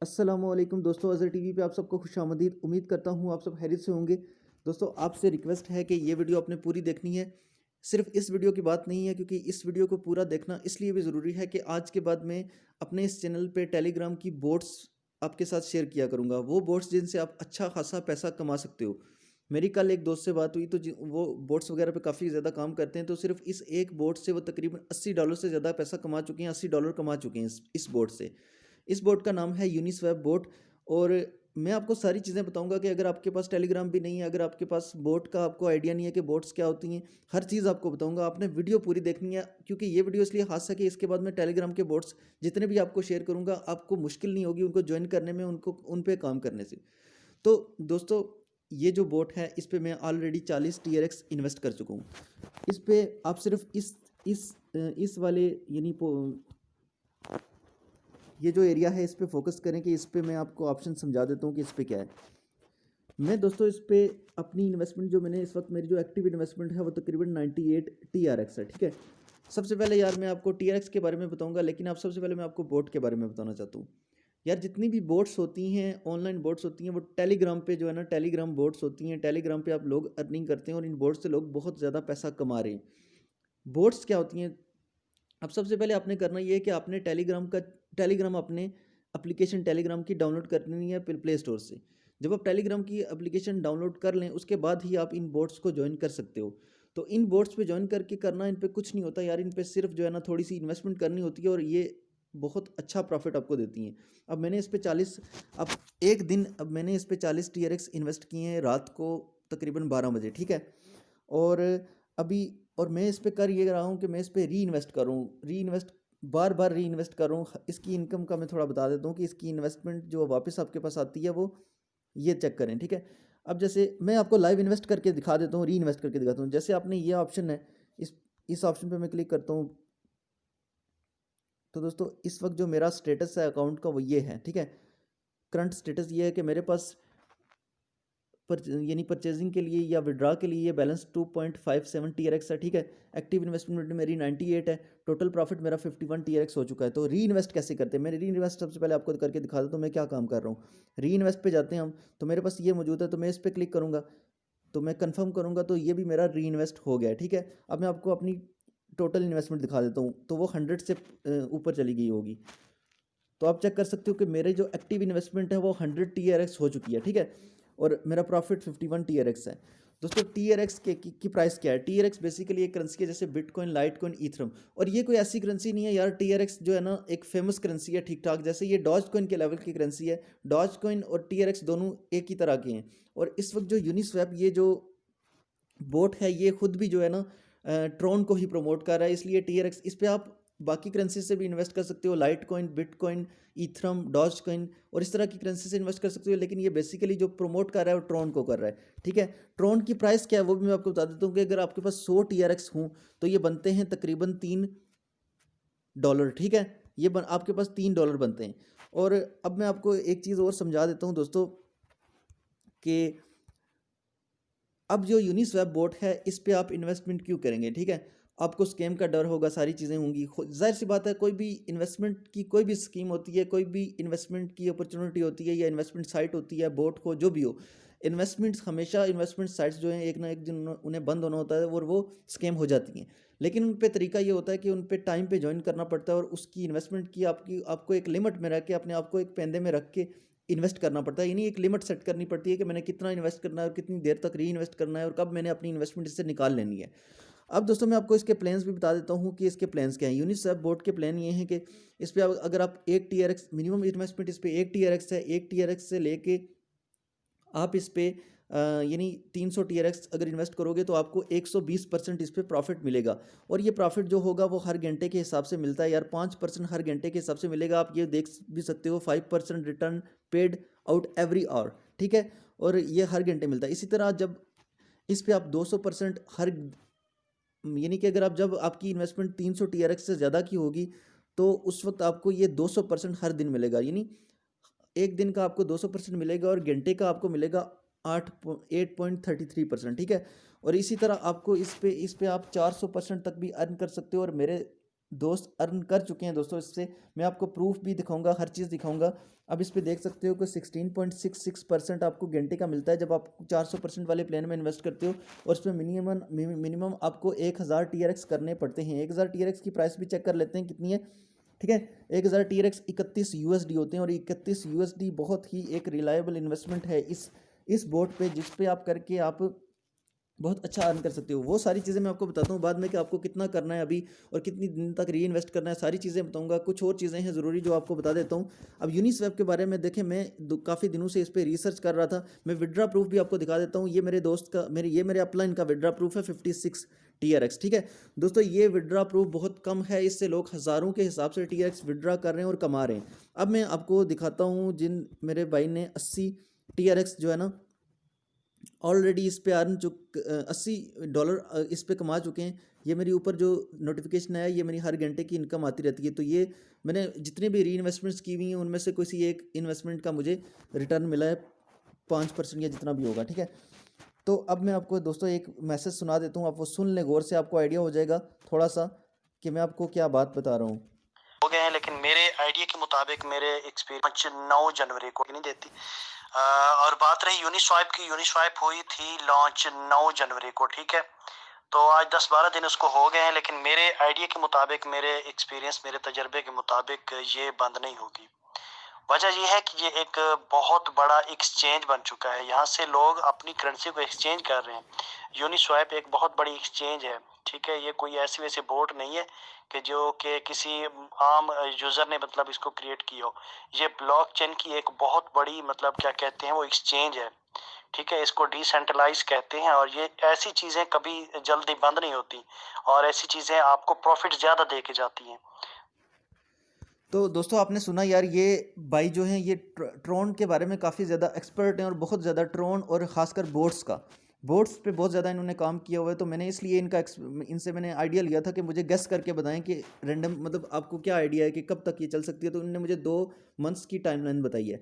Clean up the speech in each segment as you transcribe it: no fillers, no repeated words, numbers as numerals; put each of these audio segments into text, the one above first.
अस्सलामुअलैकुम दोस्तों, अज़र टीवी पे आप सबको खुशामदीद। उम्मीद करता हूँ आप सब खैरियत से होंगे। दोस्तों, आपसे रिक्वेस्ट है कि ये वीडियो आपने पूरी देखनी है। सिर्फ इस वीडियो की बात नहीं है, क्योंकि इस वीडियो को पूरा देखना इसलिए भी ज़रूरी है कि आज के बाद मैं अपने इस चैनल पे टेलीग्राम की बोट्स आपके साथ शेयर किया करूँगा। वो बोट्स जिनसे आप अच्छा खासा पैसा कमा सकते हो। मेरी कल एक दोस्त से बात हुई, तो वो बोट्स वगैरह पे काफ़ी ज़्यादा काम करते हैं। तो सिर्फ इस एक बोट से वो तकरीबन $80 से ज़्यादा पैसा कमा चुके हैं, $80 कमा चुके हैं इस बोट से। इस बोट का नाम है यूनिस्वैप बोट। और मैं आपको सारी चीज़ें बताऊंगा कि अगर आपके पास टेलीग्राम भी नहीं है, अगर आपके पास बोट का आपको आइडिया नहीं है कि बोट्स क्या होती हैं, हर चीज़ आपको बताऊंगा। आपने वीडियो पूरी देखनी है, क्योंकि ये वीडियो इसलिए खास है कि इसके बाद मैं टेलीग्राम के बोट्स जितने भी आपको शेयर करूंगा, आपको मुश्किल नहीं होगी उनको ज्वाइन करने में, उनको उन पे काम करने से। तो दोस्तों, ये जो बोट है इस पे मैं ऑलरेडी 40 TRX इन्वेस्ट कर चुका हूँ। इस पे आप सिर्फ इस वाले यानी ये जो एरिया है इस पे फोकस करें कि इस पे मैं आपको ऑप्शन समझा देता हूँ कि इस पे क्या है। मैं दोस्तों इस पे अपनी इन्वेस्टमेंट जो मैंने इस वक्त मेरी जो एक्टिव इन्वेस्टमेंट है वो तकरीबन 98 TRX है, ठीक है। सबसे पहले यार मैं आपको TRX के बारे में बताऊंगा, लेकिन अब सबसे पहले मैं आपको बोट के बारे में बताना चाहता हूँ। यार, जितनी भी बोट्स होती हैं, ऑनलाइन बोट्स होती हैं, वो टेलीग्राम पे जो है ना, टेलीग्राम बोट्स होती हैं। टेलीग्राम पे आप लोग अर्निंग करते हैं और इन बोट्स से लोग बहुत ज़्यादा पैसा कमा रहे हैं। बोट्स क्या होती हैं? अब सबसे पहले आपने करना ये है कि आपने टेलीग्राम अपने एप्लीकेशन टेलीग्राम की डाउनलोड करनी है प्ले स्टोर से। जब आप टेलीग्राम की एप्लीकेशन डाउनलोड कर लें, उसके बाद ही आप इन बोट्स को ज्वाइन कर सकते हो। तो इन बोट्स पे ज्वाइन करके करना, इन पे कुछ नहीं होता यार। इन पे सिर्फ जो है ना थोड़ी सी इन्वेस्टमेंट करनी होती है, और ये बहुत अच्छा प्रॉफिट आपको देती हैं। अब मैंने इस पे 40 अब एक दिन अब मैंने इस पे 40 TRX इन्वेस्ट किए हैं रात को तकरीबन 12 बजे, ठीक है। और अभी और मैं इस पे कर ये रहा हूँ कि मैं इस पे री इन्वेस्ट करूँ, बार बार री इन्वेस्ट करूँ। इसकी इनकम का मैं थोड़ा बता देता हूँ कि इसकी इन्वेस्टमेंट जो वापस आपके पास आती है वो ये चेक करें, ठीक है। अब जैसे मैं आपको लाइव इन्वेस्ट करके दिखा देता हूँ, री इन्वेस्ट करके दिखाता हूँ। जैसे आपने ये ऑप्शन है, इस ऑप्शन पे मैं क्लिक करता हूँ। तो दोस्तों, इस वक्त जो मेरा स्टेटस है अकाउंट का वो ये है, ठीक है। करंट स्टेटस ये है कि मेरे पास यानी परचेजिंग के लिए या विड्रा के लिए ये बैलेंस 2.57 TRX है, ठीक है। एक्टिव इन्वेस्टमेंट मेरी 98 है। टोटल प्रॉफिट मेरा 51 TRX हो चुका है। तो री इन्वेस्ट कैसे करते हैं? मैं री इन्वेस्ट सबसे पहले आपको करके दिखा देता हूँ मैं क्या काम कर रहा हूँ। री इन्वेस्ट पे जाते हैं हम, तो मेरे पास ये मौजूद है, तो मैं इस पर क्लिक करूँगा, तो मैं कन्फर्म करूँगा, तो ये भी मेरा री इन्वेस्ट हो गया है, ठीक है। अब मैं आपको अपनी टोटल इन्वेस्टमेंट दिखा देता हूँ, तो वो 100 से ऊपर चली गई होगी। तो आप चेक कर सकते हो कि मेरे जो एक्टिव इन्वेस्टमेंट है वो 100 TRX हो चुकी है, ठीक है। और मेरा प्रॉफिट 51 TRX है। दोस्तों, TRX की प्राइस क्या है? TRX बेसिकली एक करेंसी है जैसे बिटकॉइन, लाइटकॉइन, ईथरम। और ये कोई ऐसी करेंसी नहीं है यार। TRX जो है ना एक फेमस करेंसी है, ठीक ठाक, जैसे ये डॉज कॉइन के लेवल की करेंसी है। डॉज कॉइन और TRX दोनों एक ही तरह के हैं। और इस वक्त जो यूनिस्वैप ये जो बोट है, ये खुद भी जो है ना ट्रोन को ही प्रमोट कर रहा है, इसलिए TRX इस पे आप बाकी करेंसी से भी इन्वेस्ट कर सकते हो, litecoin, bitcoin, ethereum, dogecoin और इस तरह की करेंसी से इन्वेस्ट कर सकते हो। लेकिन ये बेसिकली जो प्रमोट कर रहा है वो ट्रोन को कर रहा है, ठीक है। ट्रोन की प्राइस क्या है वो भी मैं आपको बता देता हूँ कि अगर आपके पास 100 TRX हूँ तो ये बनते हैं तकरीबन $3, ठीक है। आपके पास $3 बनते हैं। और अब मैं आपको एक चीज़ और समझा देता हूँ दोस्तों कि अब जो यूनिस्वैप बोट है इस पे आप इन्वेस्टमेंट क्यों करेंगे, ठीक है। आपको स्कैम का डर होगा, सारी चीज़ें होंगी, जाहिर सी बात है। कोई भी इन्वेस्टमेंट की कोई भी स्कीम होती है, कोई भी इन्वेस्टमेंट की अपॉर्चुनिटी होती है, या इन्वेस्टमेंट साइट होती है, बोट हो जो भी हो, इन्वेस्टमेंट्स हमेशा इन्वेस्टमेंट साइट्स जो हैं एक ना एक दिन उन्हें बंद होना होता है और वो स्कैम हो जाती हैं। लेकिन उन पे तरीका ये होता है कि उन पे टाइम पे ज्वाइन करना पड़ता है, और उसकी इन्वेस्टमेंट की आपको एक लिमिट में रख के, अपने आप को एक पेंदे में रख के इन्वेस्ट करना पड़ता है। यानी एक लिमिट सेट करनी पड़ती है कि मैंने कितना इन्वेस्ट करना है और कितनी देर तक री इन्वेस्ट करना है, और कब मैंने अपनी इन्वेस्टमेंट इससे निकाल लेनी है। अब दोस्तों, मैं आपको इसके प्लान्स भी बता देता हूँ कि इसके प्लान्स क्या हैं। यूनिस्वैप बोर्ड के प्लान ये हैं कि इस पे अगर आप 1 TRX मिनिमम इन्वेस्टमेंट, इस पे 1 TRX है, 1 TRX से लेके आप इस पे यानी 300 TRX अगर इन्वेस्ट करोगे तो आपको 120% इस पे प्रॉफिट मिलेगा। और ये प्रॉफिट जो होगा वो हर घंटे के हिसाब से मिलता है यार। 5% हर घंटे के हिसाब से मिलेगा। आप ये देख भी सकते हो, 5% return paid out every hour, ठीक है। और ये हर घंटे मिलता है। इसी तरह जब इस पे आप 200% यानी कि अगर आप जब आपकी इन्वेस्टमेंट 300 TRX से ज़्यादा की होगी, तो उस वक्त आपको ये 200% हर दिन मिलेगा। यानी एक दिन का आपको 200% मिलेगा, और घंटे का आपको मिलेगा 8.33%, ठीक है। और इसी तरह आपको इस पे आप 400% तक भी अर्न कर सकते हो। और दोस्त अर्न कर चुके हैं दोस्तों इससे। मैं आपको प्रूफ भी दिखाऊंगा, हर चीज़ दिखाऊंगा। अब इस पे देख सकते हो कि 16.66% आपको घंटे का मिलता है जब आप 400% वाले प्लान में इन्वेस्ट करते हो। और इसमें मिनिमम आपको 1000 TRX करने पड़ते हैं। 1000 TRX की प्राइस भी चेक कर लेते हैं कितनी है, ठीक है। 1000 TRX 31 USD होते हैं, और 31 USD बहुत ही एक रिलायबल इन्वेस्टमेंट है इस बोट पे, जिस पे आप करके आप बहुत अच्छा अर्न कर सकते हो। वो सारी चीज़ें मैं आपको बताता हूँ बाद में कि आपको कितना करना है अभी और कितनी दिन तक री इन्वेस्ट करना है, सारी चीज़ें बताऊँगा। कुछ और चीज़ें हैं ज़रूरी जो आपको बता देता हूँ। अब यूनिस्वैप के बारे में देखें, मैं काफ़ी दिनों से इस पर रिसर्च कर रहा था। मैं विड्रा प्रूफ भी आपको दिखा देता हूँ। ये मेरे दोस्त का मेरे अपलाइन का विड्रा प्रूफ है 56 TRX, ठीक है दोस्तों। ये विड्रा प्रूफ बहुत कम है, इससे लोग हज़ारों के हिसाब से TRX विड्रा कर रहे हैं और कमा रहे हैं। अब मैं आपको दिखाता हूँ जिन मेरे भाई ने 80 TRX जो है ना ऑलरेडी इस पे अर्न $80 इस पे कमा चुके हैं। ये मेरी ऊपर जो नोटिफिकेशन है ये मेरी हर घंटे की इनकम आती रहती है। तो ये मैंने जितने भी री इन्वेस्टमेंट्स की हुई हैं उनमें से किसी एक इन्वेस्टमेंट का मुझे रिटर्न मिला है 5% या जितना भी होगा, ठीक है। तो अब मैं आपको दोस्तों एक मैसेज सुना देता हूँ, आप वो सुन लें गौर से, आपको आइडिया हो जाएगा थोड़ा सा कि मैं आपको क्या बात बता रहा हूँ। हो गए हैं, लेकिन मेरे आइडिया के मुताबिक मेरे एक्सपीरियंस 9 जनवरी को नहीं देती। और बात रही यूनिस्वाइप की, यूनिस्वाइप हुई थी लॉन्च 9 जनवरी को, ठीक है। तो आज 10-12 दिन उसको हो गए हैं, लेकिन मेरे आइडिया के मुताबिक, मेरे एक्सपीरियंस, मेरे तजर्बे के मुताबिक ये बंद नहीं होगी। वजह यह है कि ये एक बहुत बड़ा एक्सचेंज बन चुका है। यहाँ से लोग अपनी करेंसी को एक्सचेंज कर रहे हैं। यूनिस्वैप एक बहुत बड़ी एक्सचेंज है, ठीक है। ये कोई ऐसी वैसी बोट नहीं है कि जो कि किसी आम यूजर ने मतलब इसको क्रिएट की हो। ये ब्लॉकचेन की एक बहुत बड़ी मतलब क्या कहते हैं वो एक्सचेंज है, ठीक है। इसको डिसेंट्रलाइज कहते हैं, और ये ऐसी चीजें कभी जल्दी बंद नहीं होती, और ऐसी चीजें आपको प्रॉफिट ज्यादा दे के जाती हैं। तो दोस्तों आपने सुना यार, ये भाई जो हैं ये ट्रोन के बारे में काफ़ी ज़्यादा एक्सपर्ट हैं, और बहुत ज़्यादा ट्रोन और ख़ासकर बोट्स पे बहुत ज़्यादा इन्होंने काम किया हुआ है। तो मैंने इसलिए इनसे मैंने आइडिया लिया था कि मुझे गेस करके बताएं कि रैंडम मतलब आपको क्या आइडिया है कि कब तक ये चल सकती है। तो इन्होंने मुझे 2 मंथ्स की टाइमलाइन बताई है।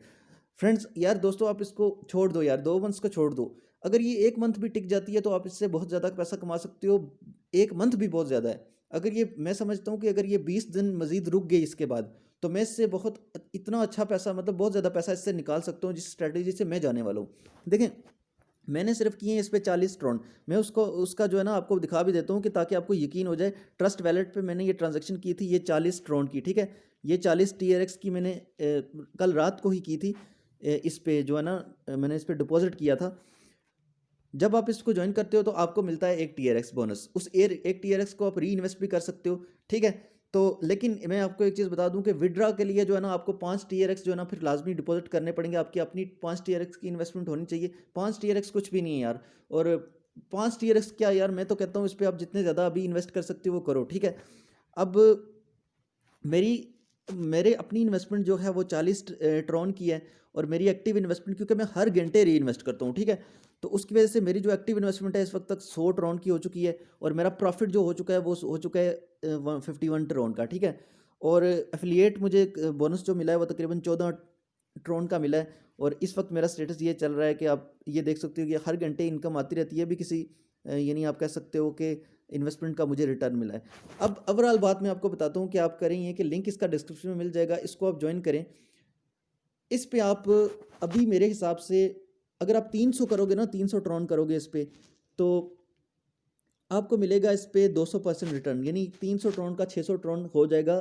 फ्रेंड्स यार दोस्तों आप इसको छोड़ दो यार, 2 मंथ्स को छोड़ दो। अगर ये 1 मंथ भी टिक जाती है तो आप इससे बहुत ज़्यादा पैसा कमा सकते हो। 1 मंथ भी बहुत ज़्यादा है। अगर ये, मैं समझता हूँ कि अगर ये 20 दिन मज़ीद रुक गई इसके बाद, तो मैं इससे बहुत इतना अच्छा पैसा, मतलब बहुत ज़्यादा पैसा इससे निकाल सकता हूँ जिस स्ट्रैटेजी से मैं जाने वाला हूँ। देखें, मैंने सिर्फ किए हैं इस पे 40 ट्रॉन। मैं उसको उसका जो है ना आपको दिखा भी देता हूँ कि ताकि आपको यकीन हो जाए। ट्रस्ट वैलेट पे मैंने ये ट्रांजैक्शन की थी, ये 40 ट्रॉन की, ठीक है। ये 40 TRX की मैंने कल रात को ही की थी। इस पे जो है ना मैंने इस पे डिपॉजिट किया था। जब आप इसको ज्वाइन करते हो तो आपको मिलता है 1 TRX बोनस। उस 1 TRX को आप री इन्वेस्ट भी कर सकते हो, ठीक है। तो लेकिन मैं आपको एक चीज़ बता दूं कि विड्रा के लिए जो है ना आपको 5 TRX जो है ना फिर लाजमी डिपॉजिट करने पड़ेंगे। आपकी अपनी 5 TRX की इन्वेस्टमेंट होनी चाहिए। 5 TRX कुछ भी नहीं है यार। और 5 TRX क्या यार, मैं तो कहता हूँ इस पर आप जितने ज़्यादा अभी इन्वेस्ट कर सकते हो वो करो, ठीक है। अब मेरी मेरे अपनी इन्वेस्टमेंट जो है वो 40 ट्रॉन की है। और मेरी एक्टिव इन्वेस्टमेंट, क्योंकि मैं हर घंटे री इन्वेस्ट करता हूँ, ठीक है। तो उसकी वजह से मेरी जो एक्टिव इन्वेस्टमेंट है इस वक्त तक 100 ट्रॉन की हो चुकी है। और मेरा प्रॉफिट जो हो चुका है वो हो चुका है 51 ट्रॉन का, ठीक है। और एफिलिएट मुझे बोनस जो मिला है वो तकरीबन 14 ट्रॉन का मिला है। और इस वक्त मेरा स्टेटस ये चल रहा है कि आप ये देख सकते हो कि हर घंटे इनकम आती रहती है। भी किसी यानी आप कह सकते हो कि इन्वेस्टमेंट का मुझे रिटर्न मिला है। अब ओवरऑल बात मैं आपको बताता हूँ कि आप करें ये कि लिंक इसका डिस्क्रिप्शन में मिल जाएगा, इसको आप ज्वाइन करें। इस पे आप अभी मेरे हिसाब से अगर आप 300 करोगे ना, 300 ट्रॉन करोगे इस पे, तो आपको मिलेगा इस पे 200% रिटर्न। यानी 300 ट्रॉन का 600 ट्रॉन हो जाएगा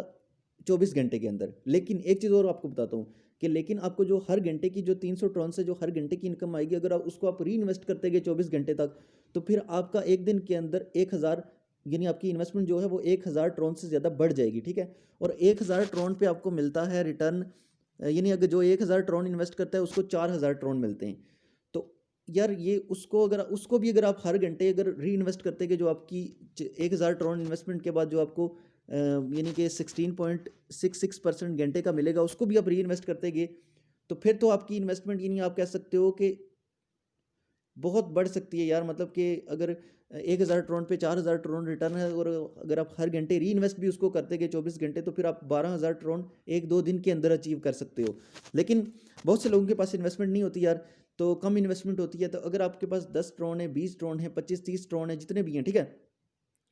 24 घंटे के अंदर। लेकिन एक चीज़ और आपको बताता हूँ कि लेकिन आपको जो हर घंटे की जो 300 ट्रॉन से जो हर घंटे की इनकम आएगी, अगर आप उसको आप री इन्वेस्ट करते गए 24 घंटे तक, तो फिर आपका एक दिन के अंदर 1000, यानी आपकी इन्वेस्टमेंट जो है वो 1000 ट्रॉन से ज़्यादा बढ़ जाएगी, ठीक है। और 1000 ट्रॉन पे आपको मिलता है रिटर्न, यानी अगर जो 1000 ट्रॉन इन्वेस्ट करता है उसको 4000 ट्रॉन मिलते हैं। तो यार ये उसको भी अगर आप हर घंटे अगर री इन्वेस्ट करते गए, जो आपकी 1000 ट्रॉन इन्वेस्टमेंट के बाद जो आपको यानी कि 16.66% घंटे का मिलेगा, उसको भी आप री इन्वेस्ट करते गए, तो फिर तो आपकी इन्वेस्टमेंट यानी आप कह सकते हो कि बहुत बढ़ सकती है यार। मतलब कि अगर 1000 ट्रॉन पे 4000 ट्रॉन रिटर्न है, और अगर आप हर घंटे री इन्वेस्ट भी उसको करते गए 24 घंटे, तो फिर आप 12000 ट्रॉन 1-2 दिन के अंदर अचीव कर सकते हो। लेकिन बहुत से लोगों के पास इन्वेस्टमेंट नहीं होती यार, तो कम इन्वेस्टमेंट होती है। तो अगर आपके पास 10 ट्रॉन है, 20 ट्रॉन है, 25-30 ट्रॉन है, जितने भी हैं, ठीक है,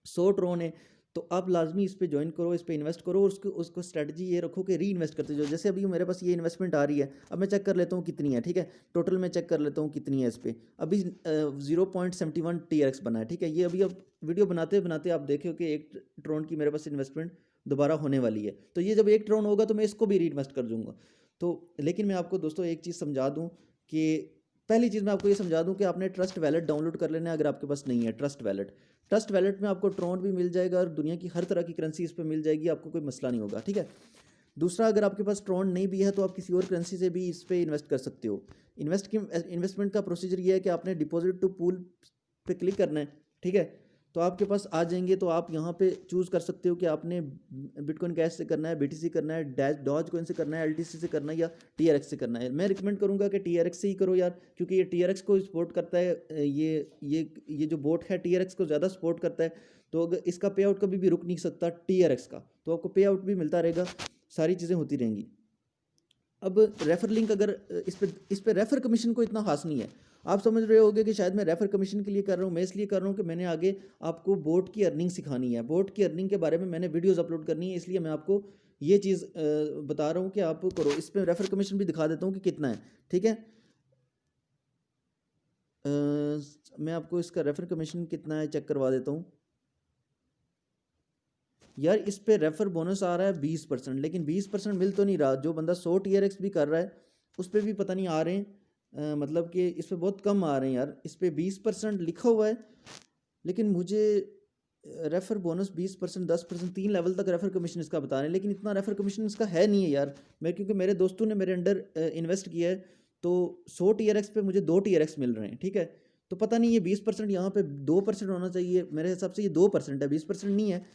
100 ट्रॉन है, तो आप लाजमी इस पे ज्वाइन करो, इस पे इन्वेस्ट करो और उसको स्ट्रेटजी ये रखो कि री इन्वेस्ट करते जाओ। जैसे अभी मेरे पास ये इन्वेस्टमेंट आ रही है, अब मैं चेक कर लेता हूँ कितनी है, ठीक है, टोटल मैं चेक कर लेता हूँ कितनी है इस पर। अभी 0.71 TRX बना है, ठीक है। ये अभी अब वीडियो बनाते बनाते आप देखो कि 1 ट्रोन की मेरे पास इन्वेस्टमेंट दोबारा होने वाली है। तो ये जब 1 ट्रोन होगा तो मैं इसको भी री इन्वेस्ट कर दूंगा। तो लेकिन मैं आपको दोस्तों एक चीज़ समझा दूँ कि पहली चीज़ मैं आपको ये समझा दूं कि आपने ट्रस्ट वैलेट डाउनलोड कर लेना है अगर आपके पास नहीं है ट्रस्ट वैलेट में आपको ट्रॉन भी मिल जाएगा और दुनिया की हर तरह की करेंसी इस पर मिल जाएगी, आपको कोई मसला नहीं होगा, ठीक है। दूसरा, अगर आपके पास ट्रॉन नहीं भी है तो आप किसी और करेंसी से भी इस पर इन्वेस्ट कर सकते हो। इन्वेस्टमेंट का प्रोसीजर ये है कि आपने डिपॉजिट टू पूल पे क्लिक करना है, ठीक है। तो आपके पास आ जाएंगे, तो आप यहाँ पे चूज़ कर सकते हो कि आपने बिटकॉइन कैश से करना है, BTC करना है, डॉज कॉइन से करना है, LTC से करना है या TRX से करना है। मैं रिकमेंड करूँगा कि TRX से ही करो यार, क्योंकि ये TRX को सपोर्ट करता है। ये जो बोट है TRX को ज़्यादा सपोर्ट करता है, तो अगर इसका पे आउट कभी भी रुक नहीं सकता TRX का, तो आपको पे आउट भी मिलता रहेगा, सारी चीज़ें होती रहेंगी। अब रेफर लिंक, अगर इस पे रेफर कमीशन को इतना खास नहीं है। आप समझ रहे होगे कि शायद मैं रेफर कमीशन के लिए कर रहा हूँ, मैं इसलिए कर रहा हूँ कि मैंने आगे आपको बोट की अर्निंग सिखानी है, बोट की अर्निंग के बारे में मैंने वीडियोस अपलोड करनी है, इसलिए मैं आपको ये चीज़ बता रहा हूँ कि आप करो। इस पर रेफर कमीशन भी दिखा देता हूँ कि कितना है, ठीक है। मैं आपको इसका रेफर कमीशन कितना है चेक करवा देता हूँ यार। इस पे रेफर बोनस आ रहा है 20%, लेकिन 20% मिल तो नहीं रहा। जो बंदा 100 TRX भी कर रहा है उस पर भी पता नहीं आ रहे हैं, मतलब कि इस पे बहुत कम आ रहे हैं यार। इस पे 20% लिखा हुआ है, लेकिन मुझे रेफर बोनस 20%, 10%, 3 लेवल तक रेफर कमीशन इसका बता रहे हैं, लेकिन इतना रेफर कमीशन इसका है नहीं है यार। क्योंकि मेरे दोस्तों ने मेरे अंडर इन्वेस्ट किया है, तो 100 TRX पे मुझे 2 TRX मिल रहे हैं, ठीक है। तो पता नहीं ये 20% यहाँ पे 2% होना चाहिए, मेरे हिसाब से ये 2% है, 20% नहीं है।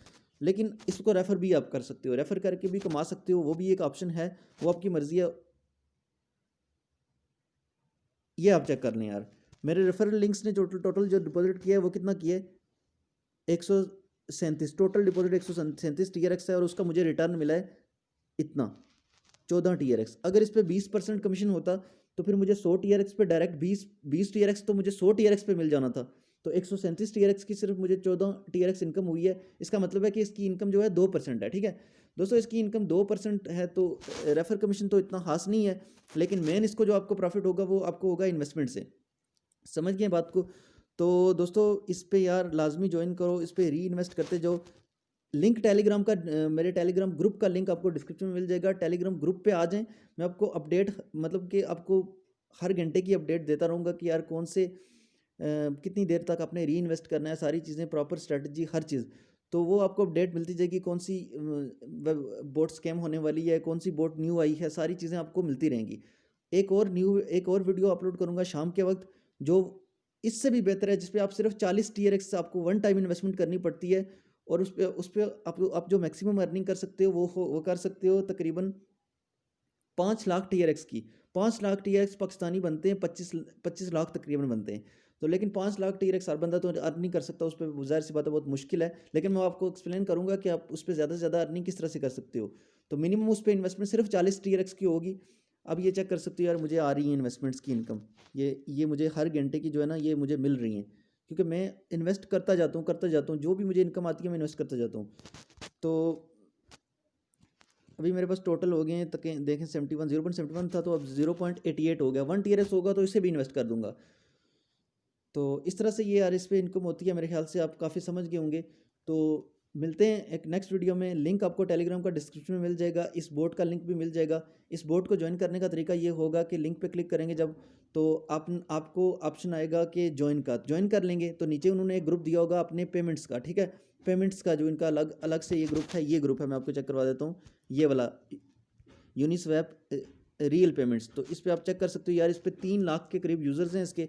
लेकिन इसको रेफ़र भी आप कर सकते हो, रेफ़र करके भी कमा सकते हो, वो भी एक ऑप्शन है, वो आपकी मर्ज़ी है। ये आप चेक कर लें यार, मेरे रेफरल लिंक्स ने टोटल जो डिपॉजिट किया है वो कितना किया है, 137। टोटल डिपॉजिट 137 TRX है, और उसका मुझे रिटर्न मिला है इतना 14 TRX। अगर इस पर 20% कमीशन होता तो फिर मुझे 100 TRX पे डायरेक्ट 20 TRX तो मुझे 100 TRX पे मिल जाना था। तो 137 TRX की सिर्फ मुझे 14 TRX इनकम हुई है। इसका मतलब है कि इसकी इनकम जो है 2% है, ठीक है दोस्तों। इसकी इनकम 2% है, तो रेफर कमीशन तो इतना खास नहीं है, लेकिन मेन इसको जो आपको प्रॉफिट होगा वो आपको होगा इन्वेस्टमेंट से। समझ गए बात को। तो दोस्तों इस पे यार लाजमी ज्वाइन करो, इस पे री इन्वेस्ट करते जाओ। लिंक टेलीग्राम का, मेरे टेलीग्राम ग्रुप का लिंक आपको डिस्क्रिप्शन में मिल जाएगा। टेलीग्राम ग्रुप पे आ जाएं, मैं आपको अपडेट, मतलब कि आपको हर घंटे की अपडेट देता रहूँगा कि यार कौन से कितनी देर तक आपने री इन्वेस्ट करना है, सारी चीज़ें, प्रॉपर स्ट्रेटजी, हर चीज़। तो वो आपको अपडेट मिलती जाएगी, कौन सी बोट स्कैम होने वाली है, कौन सी बोट न्यू आई है, सारी चीज़ें आपको मिलती रहेंगी। एक और वीडियो अपलोड करूँगा शाम के वक्त, जो इससे भी बेहतर है, जिस पे आप सिर्फ 40 TRX आपको वन टाइम इन्वेस्टमेंट करनी पड़ती है, और उस पे आप जो मैक्सिमम अर्निंग कर सकते हो वो कर सकते हो तकरीबन 5 लाख TRX की। 5 लाख TRX पाकिस्तानी बनते हैं 25 लाख तकरीबन बनते हैं। तो लेकिन 5 लाख TRX हर बंदा तो अर्न नहीं कर सकता, उस पर ज़ाहिर सी बात है बहुत मुश्किल है। लेकिन मैं आपको एक्सप्लेन करूँगा कि आप उस पर ज़्यादा से ज़्यादा अर्निंग किस तरह से कर सकते हो। तो मिनिमम उस पर इन्वेस्टमेंट सिर्फ 40 TRX की होगी। अब ये चेक कर सकते हो यार, मुझे आ रही है इन्वेस्टमेंट्स की इनकम, ये मुझे हर घंटे की जो है ना, ये मुझे मिल रही हैं, क्योंकि मैं इन्वेस्ट करता जाता हूँ, जो भी मुझे इनकम आती है मैं इन्वेस्ट करता जाता हूँ। तो अभी मेरे पास टोटल हो गए हैं तक, देखें 71, 0.71 था, तो अब 0.88 हो गया। 1 TRX होगा तो इसे भी इन्वेस्ट कर दूंगा। तो इस तरह से ये यार इस पे इनकम होती है। मेरे ख्याल से आप काफ़ी समझ गए होंगे। तो मिलते हैं एक नेक्स्ट वीडियो में। लिंक आपको टेलीग्राम का डिस्क्रिप्शन में मिल जाएगा, इस बोट का लिंक भी मिल जाएगा। इस बोट को ज्वाइन करने का तरीका ये होगा कि लिंक पे क्लिक करेंगे जब, तो आपको ऑप्शन आएगा कि ज्वाइन कर लेंगे, तो नीचे उन्होंने एक ग्रुप दिया होगा अपने पेमेंट्स का, ठीक है। पेमेंट्स का जो इनका अलग अलग से ये ग्रुप है, मैं आपको चेक करवा देता हूँ, ये वाला यूनिस्वैप रियल पेमेंट्स। तो इस पर आप चेक कर सकते हो यार, इस पर 3 लाख के करीब यूज़र्स हैं इसके।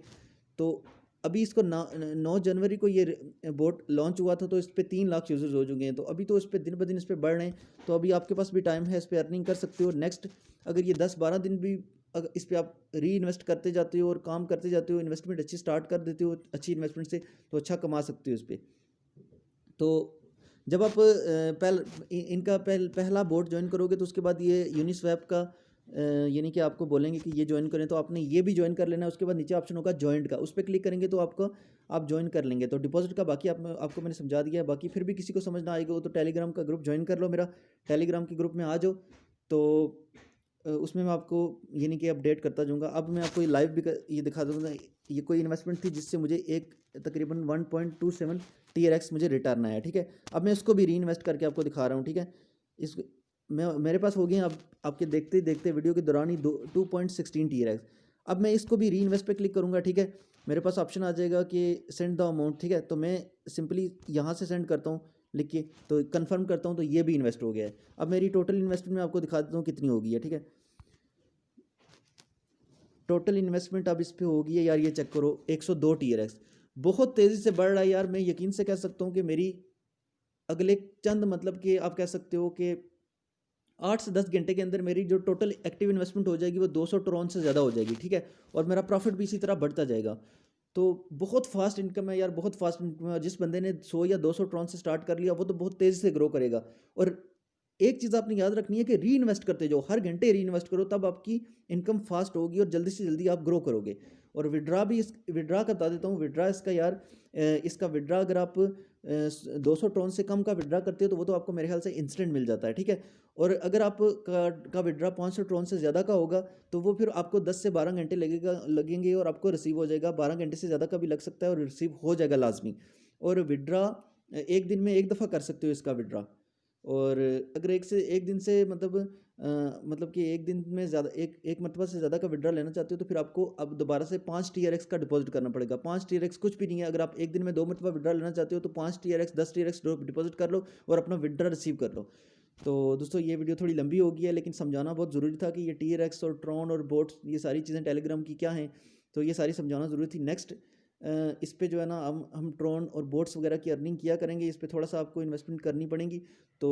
तो अभी इसको 9 जनवरी को ये बोट लॉन्च हुआ था, तो इस पर 3 लाख यूज़र्स हो चुके हैं। तो अभी तो इस पर दिन ब दिन इस पर बढ़ रहे हैं, तो अभी आपके पास भी टाइम है, इस पर अर्निंग कर सकते हो। नेक्स्ट अगर ये 10-12 दिन भी अगर इस पर आप री इन्वेस्ट करते जाते हो और काम करते जाते हो, इन्वेस्टमेंट अच्छी स्टार्ट कर देते हो अच्छी इन्वेस्टमेंट से, तो अच्छा कमा सकते हो इस पर। तो जब आप पहला बोट ज्वाइन करोगे, तो उसके बाद ये यूनिस्वैप का यानी कि आपको बोलेंगे कि ये ज्वाइन करें, तो आपने ये भी ज्वाइन कर लेना है। उसके बाद नीचे ऑप्शन होगा जॉइंट का, उस पर क्लिक करेंगे तो आपको आप ज्वाइन कर लेंगे। तो डिपॉजिट का बाकी आपको मैंने समझा दिया है। बाकी फिर भी किसी को समझ ना आएगा तो टेलीग्राम का ग्रुप ज्वाइन कर लो, मेरा टेलीग्राम के ग्रुप में आ जाओ। तो उसमें मैं आपको यानी कि अपडेट करता जाऊँगा। अब मैं आपको ये लाइव भी ये दिखा दूँगा। ये कोई इन्वेस्टमेंट थी जिससे मुझे एक तकरीबन 1.27 TRX मुझे रिटर्न आया, ठीक है। अब मैं इसको भी री इन्वेस्ट करके आपको दिखा रहा हूँ, ठीक है। इस मैं मेरे पास हो गए हैं अब आपके देखते ही देखते वीडियो के दौरान ही 2.16 TRX। अब मैं इसको भी री इन्वेस्ट पे क्लिक करूँगा, ठीक है। मेरे पास ऑप्शन आ जाएगा कि सेंड द अमाउंट, ठीक है। तो मैं सिंपली यहाँ से सेंड करता हूँ लिख के, तो कंफर्म करता हूँ, तो ये भी इन्वेस्ट हो गया है। अब मेरी टोटल इन्वेस्टमेंट मैं आपको दिखा देता हूँ कितनी हो गई है, ठीक है। टोटल इन्वेस्टमेंट अब इस पे होगी है यार, ये चेक करो 102 TRX। बहुत तेज़ी से बढ़ रहा है यार। मैं यकीन से कह सकता हूँ कि मेरी अगले चंद मतलब कि आप कह सकते हो कि 8 से 10 घंटे के अंदर मेरी जो टोटल एक्टिव इन्वेस्टमेंट हो जाएगी वो 200 ट्रॉन से ज़्यादा हो जाएगी, ठीक है। और मेरा प्रॉफिट भी इसी तरह बढ़ता जाएगा। तो बहुत फास्ट इनकम है यार, बहुत फास्ट इनकम है। जिस बंदे ने 100 या 200 ट्रॉन से स्टार्ट कर लिया वो तो बहुत तेज़ी से ग्रो करेगा। और एक चीज़ आपने याद रखनी है कि री इन्वेस्ट करते जाओ, हर घंटे री इन्वेस्ट करो, तब आपकी इनकम फास्ट होगी और जल्दी से जल्दी आप ग्रो करोगे। और विड्रा भी, इस विड्रा का बता देता हूँ। विड्रा इसका यार इसका विड्रा अगर आप 200 ट्रॉन से कम का विड्रा करते हो तो वो तो आपको मेरे ख्याल से इंस्टेंट मिल जाता है, ठीक है। और अगर आप का विड्रा 500 ट्रॉन से ज़्यादा का होगा तो वो फिर आपको 10 से 12 घंटे लगेंगे और आपको रिसीव हो जाएगा। 12 घंटे से ज़्यादा का भी लग सकता है और रिसीव हो जाएगा लाजमी। और विड्रा एक दिन में एक दफ़ा कर सकते हो इसका विड्रा। और अगर एक दिन से मतलब कि एक दिन में ज़्यादा एक मरतबा से ज़्यादा का विड्रा लेना चाहते हो तो फिर आपको अब दोबारा से 5 TRX का डिपॉजिट करना पड़ेगा। 5 TRX कुछ भी नहीं है। अगर आप एक दिन में 2 मरतबा विड्रा लेना चाहते हो तो 5 TRX 10 TRX डिपॉजिट कर लो और अपना विड्रा रिसीव कर लो। तो दोस्तों ये वीडियो थोड़ी लंबी हो गई है, लेकिन समझाना बहुत ज़रूरी था कि ये TRX और ट्रॉन और बोट्स ये सारी चीज़ें टेलीग्राम की क्या हैं, तो ये सारी समझाना ज़रूरी थी। नेक्स्ट इस पे जो है ना हम ट्रॉन और बोट्स वगैरह की अर्निंग किया करेंगे। इस पे थोड़ा सा आपको इन्वेस्टमेंट करनी पड़ेगी। तो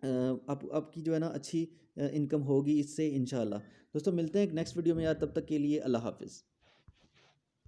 आपकी जो है ना अच्छी इनकम होगी इससे इंशाल्लाह। दोस्तों मिलते हैं एक नेक्स्ट वीडियो में यार, तब तक के लिए अल्लाह हाफ़िज़।